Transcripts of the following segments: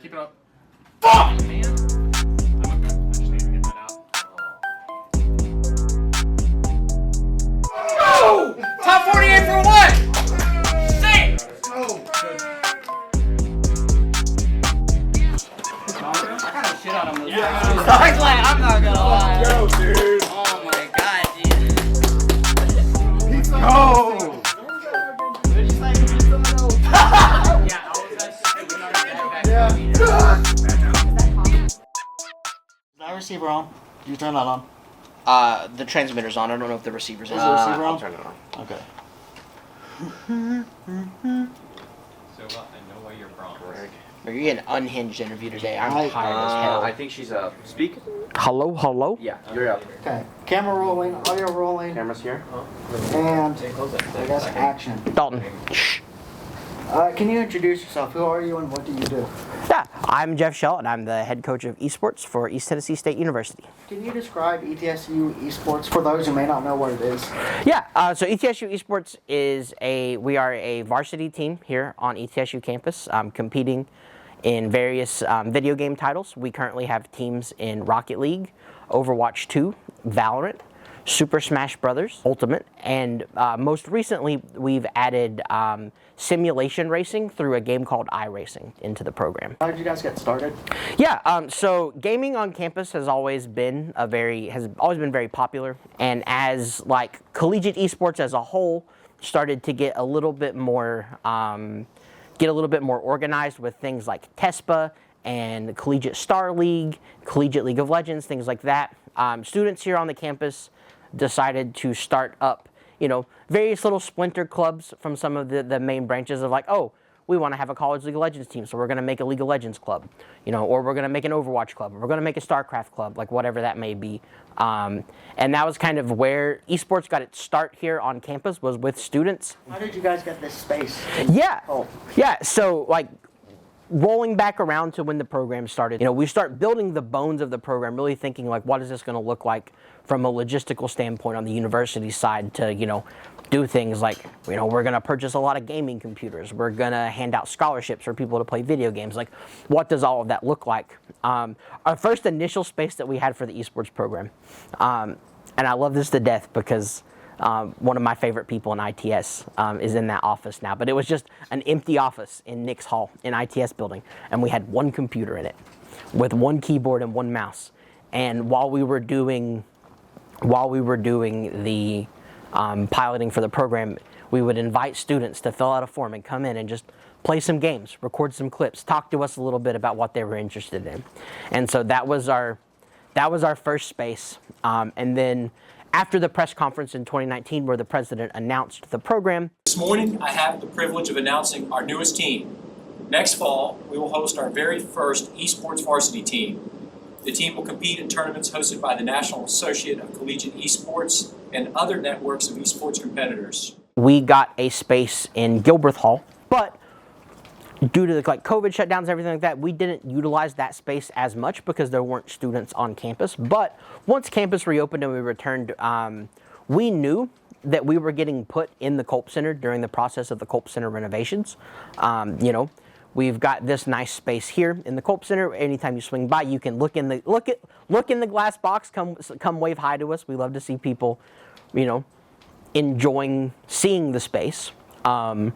Keep it up. Fuck, man! I just need to get that out. Oh! Top 48 for what? Sing! I kind of shit on him. I'm not gonna lie. Go, dude. Oh my god, dude. Go! Is that receiver on? You turn that on. The transmitter's on. I don't know if the receiver's on. Is the receiver on? I'll turn it on. Okay. So, I know why you're wrong. You're getting an unhinged interview today. I'm tired as hell. I think she's up. Speak. Hello, hello. Yeah, you're up. Okay. Camera rolling, audio rolling, Camera's here. and I guess action. Dalton. Shh. Can you introduce yourself? Who are you and what do you do? Yeah, I'm Jeff Shell, and I'm the head coach of esports for East Tennessee State University. Can you describe ETSU Esports for those who may not know what it is? Yeah, so ETSU Esports is we are a varsity team here on ETSU campus, competing in various video game titles. We currently have teams in Rocket League, Overwatch 2, Valorant, Super Smash Bros. Ultimate, and most recently we've added simulation racing through a game called iRacing into the program. How did you guys get started? Yeah, so gaming on campus has always been very popular, and as like collegiate esports as a whole started to get a little bit more organized with things like TESPA and Collegiate Star League, Collegiate League of Legends, things like that. Students here on the campus decided to start up, various little splinter clubs from some of the main branches of like, oh, we want to have a college League of Legends team, so we're going to make a League of Legends club, or we're going to make an Overwatch club, or we're going to make a StarCraft club, like whatever that may be. And that was kind of where esports got its start here on campus, was with students. How did you guys get this space? Yeah, so like, rolling back around to when the program started, we start building the bones of the program, really thinking like, what is this going to look like from a logistical standpoint on the university side to, do things like, we're going to purchase a lot of gaming computers. We're going to hand out scholarships for people to play video games. Like, what does all of that look like? Our first initial space that we had for the esports program, and I love this to death because one of my favorite people in ITS is in that office now, but it was just an empty office in Nick's Hall in ITS building, and we had one computer in it with one keyboard and one mouse. And while we were doing the piloting for the program, we would invite students to fill out a form and come in and just play some games, record some clips, talk to us a little bit about what they were interested in. And so that was our first space. And then after the press conference in 2019 where the president announced the program. This morning, I have the privilege of announcing our newest team. Next fall, we will host our very first esports varsity team. The team will compete in tournaments hosted by the National Associate of Collegiate Esports and other networks of esports competitors. We got a space in Gilbreth Hall, but due to COVID shutdowns and everything like that, we didn't utilize that space as much because there weren't students on campus. But once campus reopened and we returned, we knew that we were getting put in the Culp Center during the process of the Culp Center renovations. We've got this nice space here in the Culp Center. Anytime you swing by, you can look in the glass box. Come wave hi to us. We love to see people, enjoying seeing the space. And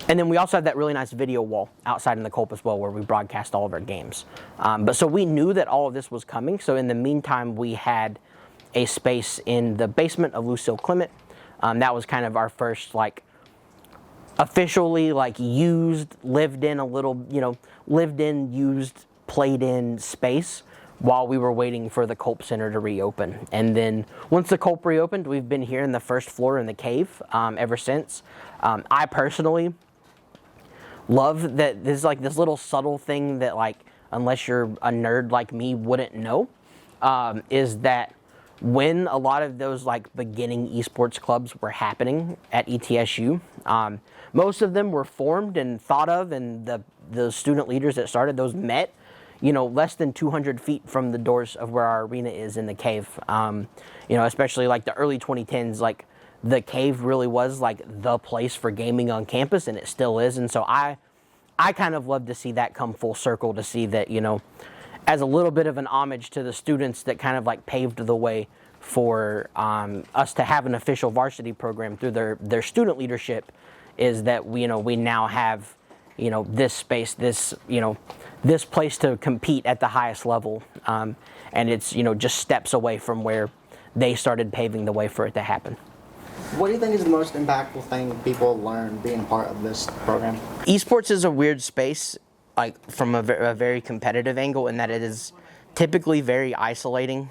then we also have that really nice video wall outside in the Culp as well, where we broadcast all of our games. But so we knew that all of this was coming. So in the meantime, we had a space in the basement of Lucille Clement. That was kind of our first officially used, lived in, used, played in space while we were waiting for the Culp Center to reopen. And then once the Culp reopened, we've been here in the first floor in the cave ever since. I personally love that this is this little subtle thing that unless you're a nerd like me wouldn't know, is that when a lot of those beginning esports clubs were happening at ETSU, most of them were formed and thought of, and the student leaders that started those met, less than 200 feet from the doors of where our arena is in the cave. Especially the early 2010s, the cave really was the place for gaming on campus, and it still is. And so I I kind of love to see that come full circle, to see that, you know, as a little bit of an homage to the students that kind of like paved the way for us to have an official varsity program through their student leadership, is that we now have, you know, this space, this, you know, this place to compete at the highest level, and it's, you know, just steps away from where they started paving the way for it to happen. What do you think is the most impactful thing people learn being a part of this program? Esports is a weird space, like from a very competitive angle, in that it is typically very isolating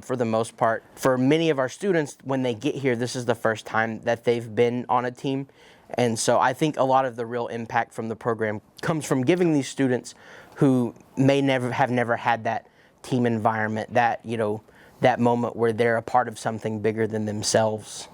for the most part. For many of our students, when they get here, this is the first time that they've been on a team. And so I think a lot of the real impact from the program comes from giving these students who may never had that team environment, that, you know, that moment where they're a part of something bigger than themselves.